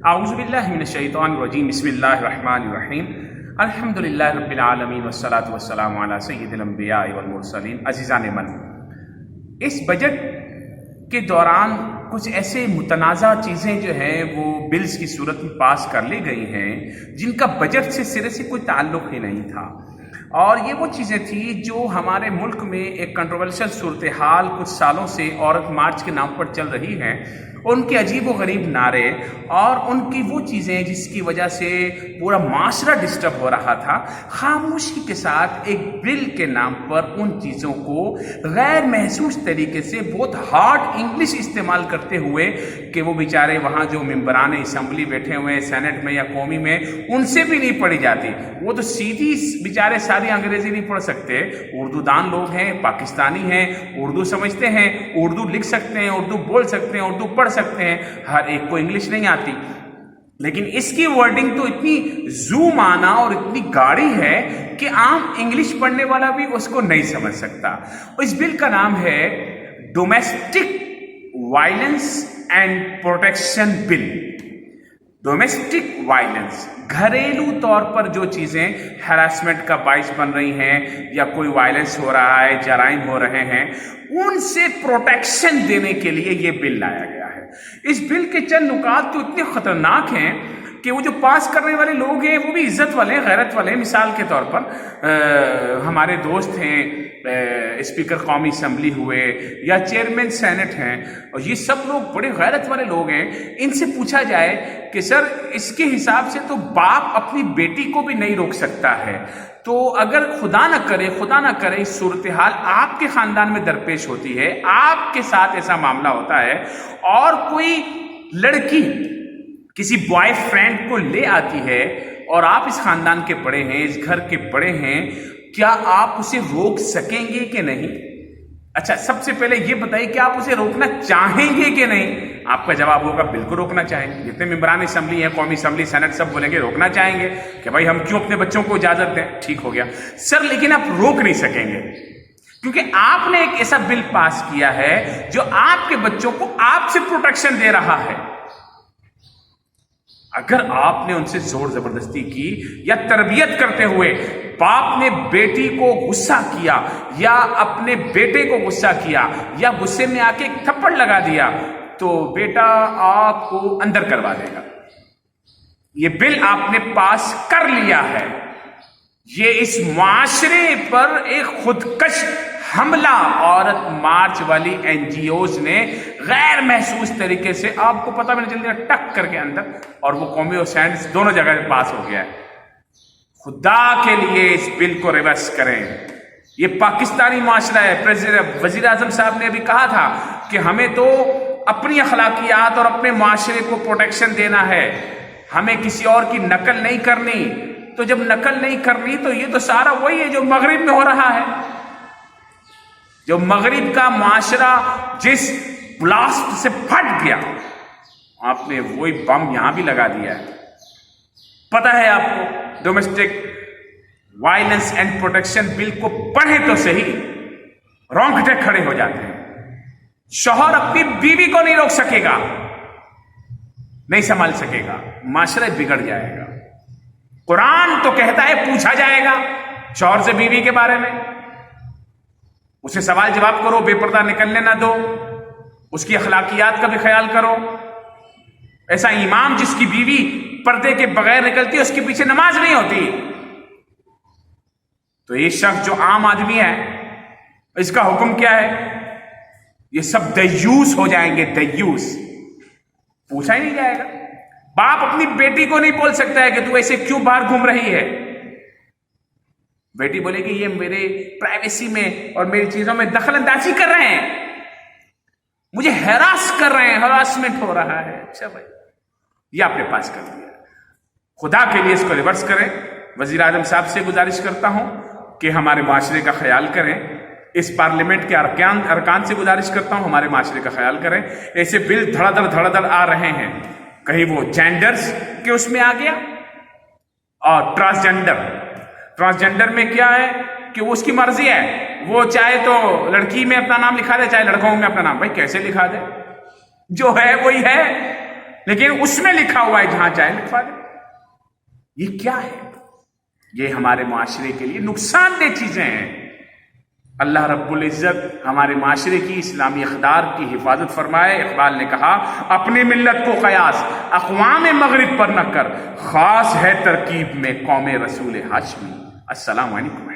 اعوذ باللہ من الشیطان الرجیم بسم اللہ الرحمن الرحیم الحمدللہ رب العالمین والصلاة والسلام علی سید الانبیاء والمرسلین۔ عزیزان من، اس بجٹ کے دوران کچھ ایسے متنازع چیزیں جو ہیں وہ بلز کی صورت میں پاس کر لی گئی ہیں جن کا بجٹ سے سرے سے کوئی تعلق ہی نہیں تھا، اور یہ وہ چیزیں تھیں جو ہمارے ملک میں ایک کنٹروورشل صورتحال کچھ سالوں سے عورت مارچ کے نام پر چل رہی ہے، ان کے عجیب و غریب نعرے اور ان کی وہ چیزیں جس کی وجہ سے پورا معاشرہ ڈسٹرب ہو رہا تھا، خاموشی کے ساتھ ایک بل کے نام پر ان چیزوں کو غیر محسوس طریقے سے بہت ہارڈ انگلش استعمال کرتے ہوئے کہ وہ بیچارے وہاں جو ممبران اسمبلی بیٹھے ہوئے ہیں سینٹ میں یا قومی میں، ان سے بھی نہیں پڑھی جاتی، وہ تو سیدھی بیچارے ساری انگریزی نہیں پڑھ سکتے، اردو دان لوگ ہیں، پاکستانی ہیں، اردو سمجھتے ہیں، اردو لکھ سکتے ہیں، اردو بول سکتے ہیں، اردو پڑھ سکتے ہیں، ہر ایک کو انگلش نہیں آتی، لیکن اس کی ورڈنگ تو اتنی زوم آنا اور اتنی گاڑی ہے کہ عام انگلش پڑھنے والا بھی اس کو نہیں سمجھ سکتا۔ اس بل کا نام ہے domestic violence and protection bill. Domestic violence, گھریلو طور پر جو چیزیں ہراسمنٹ کا باعث بن رہی ہیں یا کوئی وائلنس ہو رہا ہے، جرائم ہو رہے ہیں، ان سے پروٹیکشن دینے کے لیے یہ بل لایا گیا ہے۔ اس بل کے چند نکات تو اتنے خطرناک ہیں کہ وہ جو پاس کرنے والے لوگ ہیں وہ بھی عزت والے، غیرت والے۔ مثال کے طور پر ہمارے دوست ہیں اسپیکر قومی اسمبلی ہوئے یا چیئرمین سینٹ ہیں، اور یہ سب لوگ بڑے غیرت والے لوگ ہیں، ان سے پوچھا جائے کہ سر اس کے حساب سے تو باپ اپنی بیٹی کو بھی نہیں روک سکتا ہے، تو اگر خدا نہ کرے اس صورتحال آپ کے خاندان میں درپیش ہوتی ہے، آپ کے ساتھ ایسا معاملہ ہوتا ہے اور کوئی لڑکی کسی بوائے فرینڈ کو لے آتی ہے اور آپ اس خاندان کے بڑے ہیں، اس گھر کے بڑے ہیں، کیا آپ اسے روک سکیں گے کہ نہیں؟ اچھا، سب سے پہلے یہ بتائیے کہ آپ اسے روکنا چاہیں گے کہ نہیں؟ آپ کا جواب ہوگا بالکل روکنا چاہیں گے۔ جتنے ممبران اسمبلی ہیں، قومی اسمبلی، سینٹ، سب بولیں گے روکنا چاہیں گے کہ بھائی ہم کیوں اپنے بچوں کو اجازت دیں۔ ٹھیک ہو گیا سر، لیکن آپ روک نہیں سکیں گے کیونکہ آپ نے ایک ایسا بل پاس کیا ہے جو آپ کے بچوں کو آپ سے پروٹیکشن دے رہا ہے۔ اگر آپ نے ان سے زور زبردستی کی یا تربیت کرتے ہوئے باپ نے بیٹی کو غصہ کیا یا اپنے بیٹے کو غصہ کیا یا غصے میں آ کے ایک تھپڑ لگا دیا، تو بیٹا آپ کو اندر کروا دے گا۔ یہ بل آپ نے پاس کر لیا ہے، یہ اس معاشرے پر ایک خودکش حملہ عورت مارچ والی این جی اوز نے غیر محسوس طریقے سے، آپ کو پتا میں نے جلدی ٹک کر کے اندر، اور وہ قومی اور سینٹ دونوں جگہ پاس ہو گیا ہے۔ خدا کے لیے اس بل کو ریورس کریں، یہ پاکستانی معاشرہ ہے۔ وزیر اعظم صاحب نے ابھی کہا تھا کہ ہمیں تو اپنی اخلاقیات اور اپنے معاشرے کو پروٹیکشن دینا ہے، ہمیں کسی اور کی نقل نہیں کرنی۔ تو جب نقل نہیں کرنی تو یہ تو سارا وہی ہے جو مغرب میں ہو رہا ہے، جو مغرب کا معاشرہ جس بلاسٹ سے پھٹ گیا، آپ نے وہی بم یہاں بھی لگا دیا ہے۔ پتہ ہے آپ کو، domestic violence and protection bill کو پڑھیں تو صحیح، رونگٹے کھڑے ہو جاتے ہیں۔ شوہر اپنی بیوی کو نہیں روک سکے گا، نہیں سنبھال سکے گا، معاشرہ بگڑ جائے گا۔ قرآن تو کہتا ہے پوچھا جائے گا شوہر سے بیوی کے بارے میں، اسے سوال جواب کرو، بے پردہ نکلنے نہ دو، اس کی اخلاقیات کا بھی خیال کرو۔ ایسا امام جس کی بیوی پردے کے بغیر نکلتی ہے، اس کے پیچھے نماز نہیں ہوتی۔ تو یہ شخص جو عام آدمی ہے، اس کا حکم کیا ہے؟ یہ سب دیوس ہو جائیں گے، دیوس۔ پوچھا ہی نہیں جائے گا۔ باپ اپنی بیٹی کو نہیں بول سکتا ہے کہ تو ایسے کیوں باہر گھوم رہی ہے۔ بیٹی بولے گی یہ میرے پرائیویسی میں اور میری چیزوں میں دخل اندازی کر رہے ہیں، مجھے ہراس کر رہے ہیں، ہراسمنٹ ہو رہا ہے۔ اچھا بھائی، یہ آپ نے پاس کر دیا، خدا کے لیے اس کو ریورس کریں۔ وزیر اعظم صاحب سے گزارش کرتا ہوں کہ ہمارے معاشرے کا خیال کریں، اس پارلیمنٹ کے ارکان سے گزارش کرتا ہوں ہمارے معاشرے کا خیال کریں۔ ایسے بل دھڑا دھڑ آ رہے ہیں، کہیں وہ جینڈرز کے اس میں آ گیا، اور ٹرانسجینڈر میں کیا ہے کہ وہ اس کی مرضی ہے، وہ چاہے تو لڑکی میں اپنا نام لکھا دے، چاہے لڑکوں میں اپنا نام۔ بھائی کیسے لکھا دے؟ جو ہے وہی ہے، لیکن اس میں لکھا ہوا ہے جہاں چاہے لکھوا دیں. یہ کیا ہے؟ یہ ہمارے معاشرے کے لیے نقصان دہ چیزیں ہیں. اللہ رب العزت ہمارے معاشرے کی اسلامی اقدار کی حفاظت فرمائے. اقبال نے کہا اپنی ملت کو قیاس اقوام مغرب پر نہ کر، خاص ہے ترکیب میں قوم رسول ہاشمی. السلام علیکم.